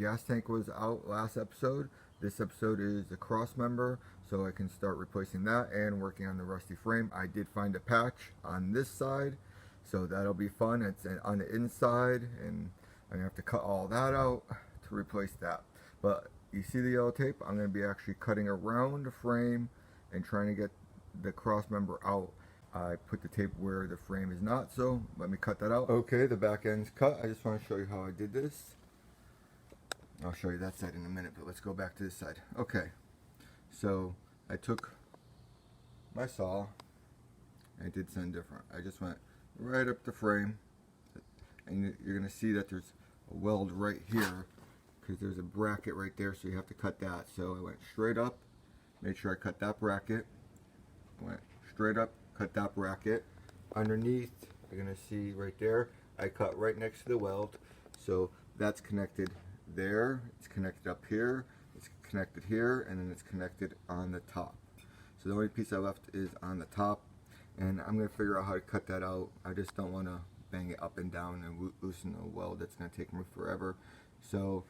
gas tank was out last episode. This episode is the Crossmember, so I can start replacing that and working on the rusty frame. I did find a patch on this side, so that'll be fun. It's on the inside, and I'm gonna have to cut all that out to replace that. But you see the yellow tape? I'm gonna be actually cutting around the frame and trying to get the Crossmember out. I put the tape where the frame is not, so let me cut that out. Okay, the back end's cut. I just want to show you how I did this. I'll show you that side in a minute, but let's go back to this side. Okay, so I took my saw, and I did something different. I just went right up the frame, and you're going to see that there's a weld right here, because there's a bracket right there, so you have to cut that. So I went straight up, made sure I cut that bracket, went straight up, cut that bracket. Underneath, you're going to see right there, I cut right next to the weld, so that's connected there, it's connected up here, it's connected here, and then it's connected on the top. So the only piece I left is on the top, and I'm going to figure out how to cut that out. I just don't want to bang it up and down and loosen the weld. That's going to take me forever. So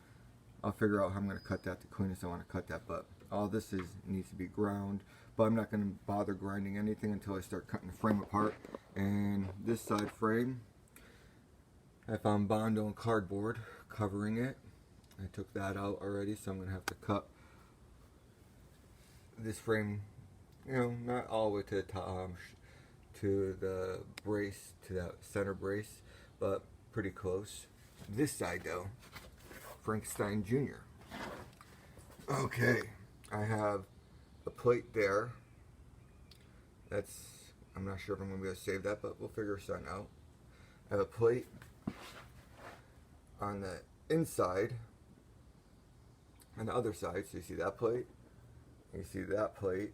I'll figure out how I'm going to cut that the cleanest I want to cut that. But all this needs to be ground, but I'm not going to bother grinding anything until I start cutting the frame apart. And this side frame, I found Bondo and cardboard covering it. I took that out already, so I'm going to have to cut this frame, you know, not all the way to the top, to the brace, to that center brace, but pretty close. This side though, Frankenstein Jr. Okay, I have a plate there. I'm not sure if I'm going to be able to save that, but we'll figure something out. I have a plate on the inside, on the other side, so you see that plate, you see that plate,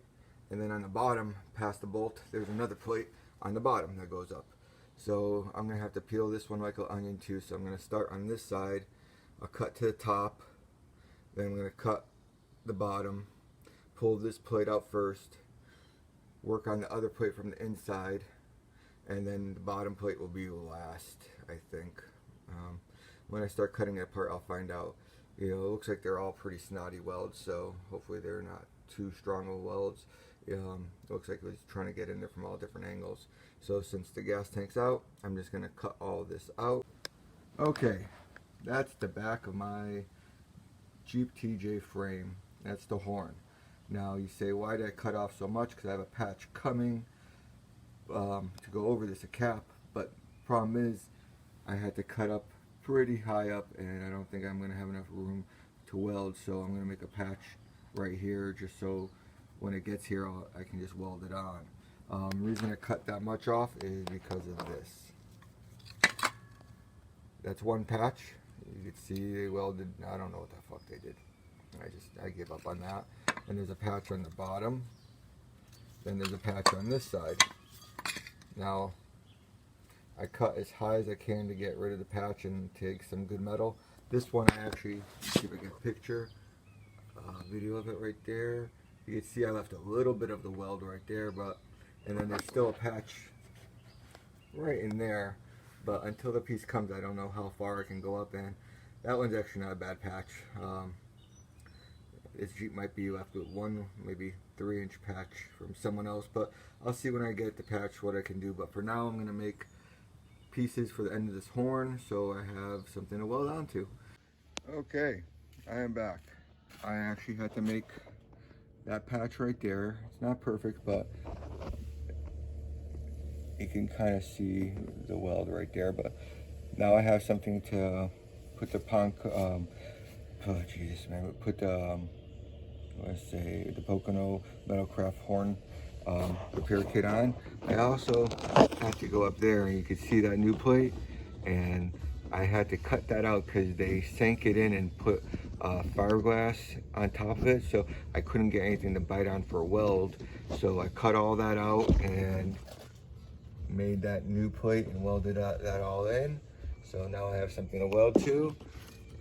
and then on the bottom, past the bolt, there's another plate on the bottom that goes up. So I'm going to have to peel this one like an onion too, so I'm going to start on this side, I'll cut to the top, then I'm going to cut the bottom, pull this plate out first, work on the other plate from the inside, and then the bottom plate will be last, I think. When I start cutting it apart, I'll find out. You know, it looks like they're all pretty snotty welds, so hopefully they're not too strong of welds. It looks like it was trying to get in there from all different angles. So since the gas tank's out, I'm just going to cut all this out. Okay, that's the back of my Jeep TJ frame. That's the horn. Now you say, why did I cut off so much? Because I have a patch coming to go over this, a cap. But problem is, I had to cut up pretty high up, and I don't think I'm going to have enough room to weld, so I'm going to make a patch right here just so when it gets here I can just weld it on. The reason I cut that much off is because of this. That's one patch. You can see they welded, I don't know what the fuck they did. I give up on that. And there's a patch on the bottom. Then there's a patch on this side. Now I cut as high as I can to get rid of the patch and take some good metal. This one I actually, see if I get a picture, video of it right there. You can see I left a little bit of the weld right there, and then there's still a patch right in there. But until the piece comes, I don't know how far I can go up, and that one's actually not a bad patch. This Jeep might be left with one, maybe 3-inch patch from someone else, but I'll see when I get the patch what I can do. But for now, I'm going to make pieces for the end of this horn so I have something to weld onto. Okay, I am back. I actually had to make that patch right there. It's not perfect, but you can kind of see the weld right there. But now I have something to put the oh Jesus man, put the let's say the Pocono Metalcraft horn repair kit on. I also had to go up there, and you can see that new plate, and I had to cut that out because they sank it in and put fiberglass on top of it, so I couldn't get anything to bite on for a weld. So I cut all that out and made that new plate and welded that all in. So now I have something to weld to.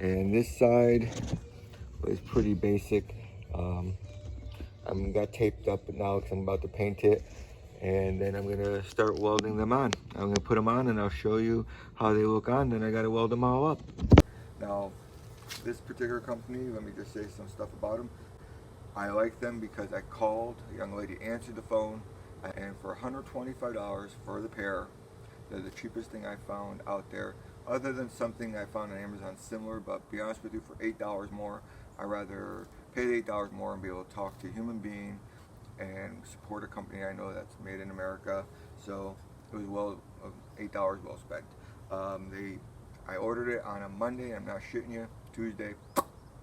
And this side was pretty basic. I'm got taped up now because I'm about to paint it, and then I'm gonna start welding them on. I'm gonna put them on and I'll show you how they look on, then I gotta weld them all up. Now This particular company, let me just say some stuff about them. I like them because I called, a young lady answered the phone, and for $125 for the pair, they're the cheapest thing I found out there, other than something I found on Amazon similar, but to be honest with you, for $8 more, I'd rather pay the $8 more and be able to talk to a human being and support a company I know that's made in America. So it was $8 well spent. I ordered it on a Monday, I'm not shitting you, Tuesday,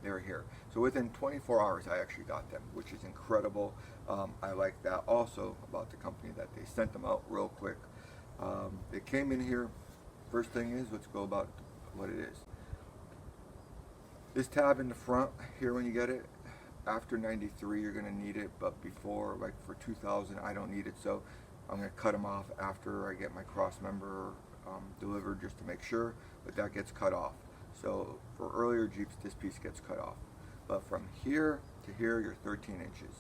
they were here. So within 24 hours I actually got them, which is incredible. I like that also about the company, that they sent them out real quick. They came in here. First thing is, let's go about what it is. This tab in the front here, when you get it, after 93 you're going to need it, but before, like for 2000, I don't need it, so I'm going to cut them off after I get my Crossmember delivered, just to make sure, but that gets cut off. So for earlier Jeeps, this piece gets cut off, but from here to here you're 13 inches.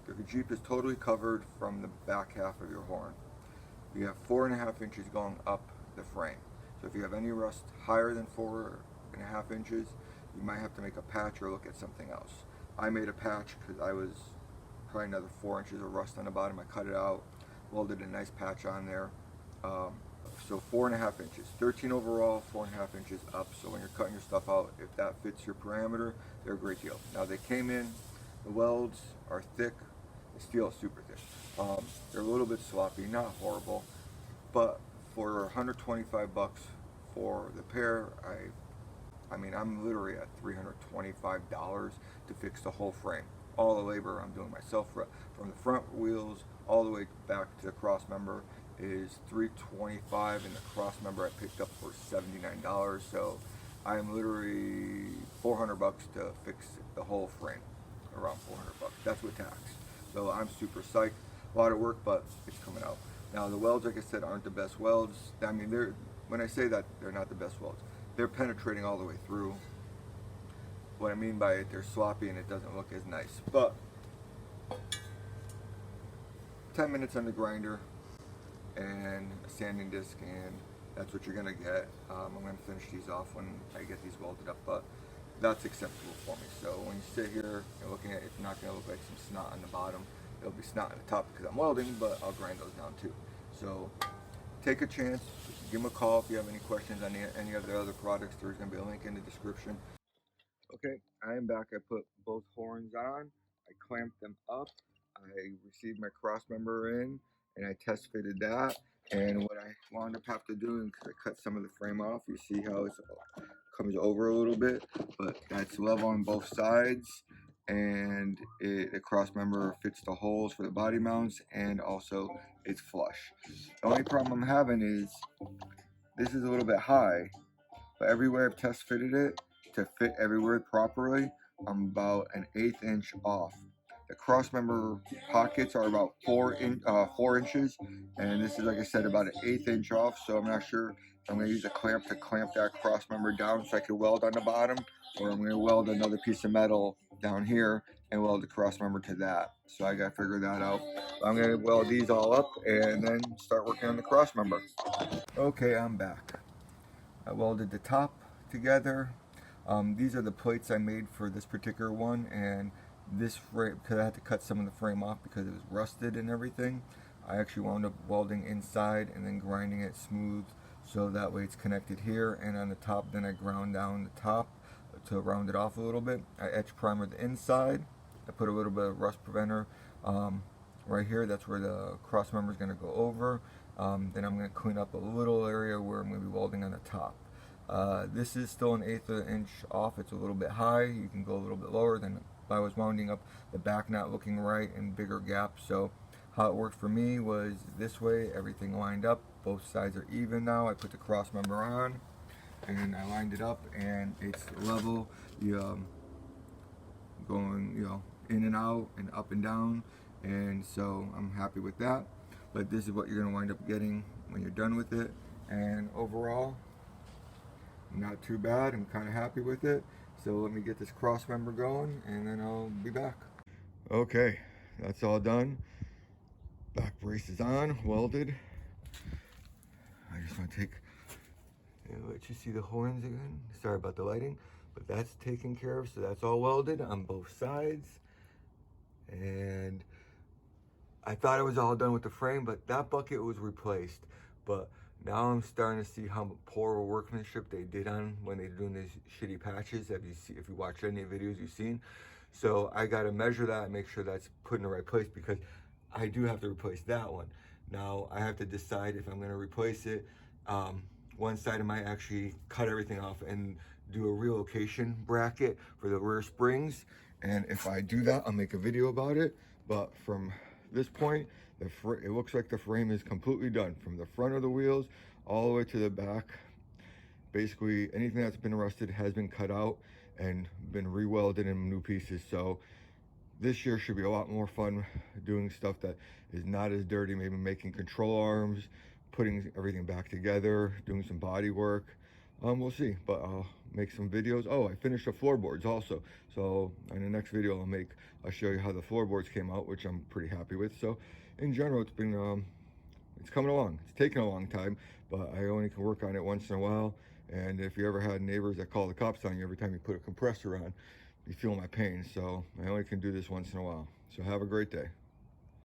The Jeep is totally covered from the back half of your horn. You have 4.5 inches going up the frame. So if you have any rust higher than 4.5 inches, you might have to make a patch or look at something else. I made a patch because I was probably another 4 inches of rust on the bottom. I cut it out, welded a nice patch on there. So 4.5 inches, 13 overall, 4.5 inches up. So when you're cutting your stuff out, if that fits your parameter, they're a great deal. Now they came in, the welds are thick, the steel is super thick. They're a little bit sloppy, not horrible, but for 125 bucks for the pair, I mean, I'm literally at $325 to fix the whole frame. All the labor I'm doing myself, from the front wheels all the way back to the Crossmember, is $325, and the Crossmember I picked up for $79. So I'm literally 400 bucks to fix the whole frame, around 400 bucks. That's with tax. So I'm super psyched. A lot of work, but it's coming out. Now the welds, like I said, aren't the best welds. I mean, when I say that, they're not the best welds. They're penetrating all the way through. What I mean by it, they're sloppy and it doesn't look as nice. But 10 minutes on the grinder and a sanding disc, and that's what you're gonna get. I'm gonna finish these off when I get these welded up, but that's acceptable for me. So when you sit here and looking at it, it's not gonna look like some snot on the bottom. It'll be snot on the top because I'm welding, but I'll grind those down too. So take a chance, give them a call if you have any questions on any of the other products. There's going to be a link in the description. Okay, I am back. I put both horns on, I clamped them up, I received my Crossmember in, and I test fitted that. And what I wound up have to do, because I cut some of the frame off, you see how it comes over a little bit, but that's level on both sides, and the Crossmember fits the holes for the body mounts, and also it's flush. The only problem I'm having is this is a little bit high, but everywhere I've test fitted it to fit everywhere properly, I'm about an 1/8 inch off. The Crossmember pockets are about 4 inches, and this is, like I said, about an 1/8 inch off. So I'm not sure if I'm going to use a clamp to clamp that Crossmember down so I can weld on the bottom, or I'm going to weld another piece of metal down here and weld the Crossmember to that. So I got to figure that out. I'm going to weld these all up and then start working on the Crossmember. Okay, I'm back. I welded the top together. These are the plates I made for this particular one, and this frame, because I had to cut some of the frame off because it was rusted and everything, I actually wound up welding inside and then grinding it smooth so that way it's connected here, and on the top then I ground down the top to round it off a little bit. I etch primered the inside. I put a little bit of rust preventer right here. That's where the Crossmember is going to go over. Then I'm going to clean up a little area where I'm going to be welding on the top. This is still an 1/8 inch off. It's a little bit high. You can go a little bit lower. Than I was wounding up the back not looking right and bigger gaps. So how it worked for me was this way. Everything lined up. Both sides are even now. I put the Crossmember on and I lined it up, and it's level. You going, in and out and up and down, and so I'm happy with that. But this is what you're going to wind up getting when you're done with it, and overall not too bad. I'm kind of happy with it. So let me get this Crossmember going and then I'll be back. Okay, that's all done. Back brace is on, welded. I just want to let you see the horns again. Sorry about the lighting. But that's taken care of, so that's all welded on both sides. And I thought it was all done with the frame, but that bucket was replaced. But now I'm starting to see how poor workmanship they did on when they're doing these shitty patches. If you watched any videos you've seen. So I got to measure that and make sure that's put in the right place, because I do have to replace that one. Now I have to decide if I'm going to replace it. One side I might actually cut everything off and do a relocation bracket for the rear springs. And if I do that, I'll make a video about it. But from this point, it looks like the frame is completely done, from the front of the wheels all the way to the back. Basically anything that's been rusted has been cut out and been re-welded in new pieces. So this year should be a lot more fun doing stuff that is not as dirty, maybe making control arms, putting everything back together, doing some body work. We'll see, but I'll make some videos. Oh, I finished the floorboards also. So in the next video, I'll show you how the floorboards came out, which I'm pretty happy with. So in general, it's been, it's coming along. It's taken a long time, but I only can work on it once in a while. And if you ever had neighbors that call the cops on you every time you put a compressor on, you feel my pain. So I only can do this once in a while. So have a great day.